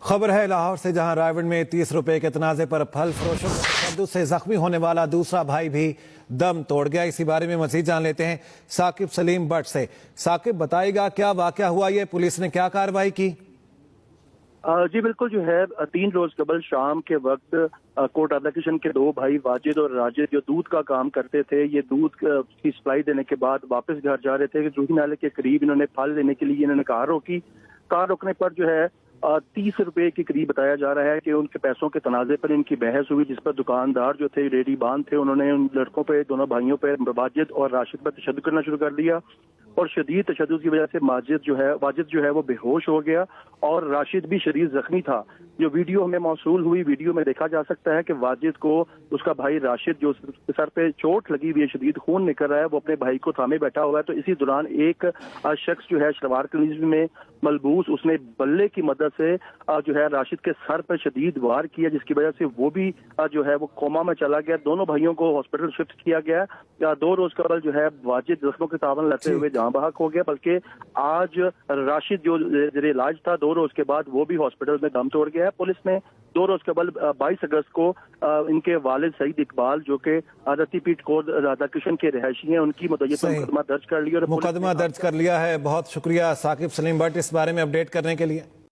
खबर है लाहौर से, जहां रायगढ़ में 30 रुपए के तनाजे पर फल फरोशों के तशद्दुद से जख्मी होने वाला दूसरा भाई भी दम तोड़ गया। इसी बारे में मजीद जान लेते हैं साकिब सलीम भट्ट से। साकिब, बताइएगा क्या वाकया हुआ, ये पुलिस ने क्या कार्रवाई की? जी बिल्कुल, जो है 3 रोज कबल शाम के वक्त कोट राधाकृष्ण के 2 भाई वाजिद और राजिद जो दूध का काम करते थे, ये दूध की सप्लाई देने के बाद वापस घर जा रहे थे कि जूही नाले के करीब इन्होंने फल लेने के लिए इन्होंने कार रोकी। कार रोकने पर जो है 30 रुपए के करीब बताया जा रहा है कि उनके पैसों के तनाजे पर इनकी बहस हुई, जिस पर दुकानदार जो थे रेडी बांध थे, उन्होंने उन लड़कों पे, दोनों भाइयों पे, वाजिद और राशिद पर तशद्दुद करना शुरू कर दिया और शदीद तशद्दुद की वजह से वाजिद जो है वो बेहोश हो गया और राशिद भी शदीद जख्मी था। जो वीडियो हमें मौसूल हुई, वीडियो में देखा जा सकता है कि वाजिद को उसका भाई राशिद, जो सर पे चोट लगी हुई है, शदीद खून निकल रहा है, वो अपने भाई को थामे बैठा हुआ है। तो इसी दौरान एक शख्स जो है शलवार कमीज में मलबूस, उसने बल्ले की मदद से जो है राशिद के सर पर शदीद वार किया, जिसकी वजह से वो भी जो है वो कोमा में चला गया। दोनों भाइयों को हॉस्पिटल शिफ्ट किया गया। 2 रोज कबल जो है वाजिद जख्मों के तावन लेते हुए जहां बहक हो गया, बल्कि आज राशिद जो जेर इलाज था 2 रोज के बाद वो भी हॉस्पिटल में दम तोड़ गया है। पुलिस ने 2 रोज कबल 22 अगस्त को इनके वालिद सईद इकबाल, जो कि रत्तीपीठ कोट राधाकृष्ण के रहायशी हैं, उनकी मुद्दत मुकदमा दर्ज कर लिया और मुकदमा दर्ज कर लिया है। बहुत शुक्रिया साकिब सलीम भट्ट इस बारे में अपडेट करने के लिए।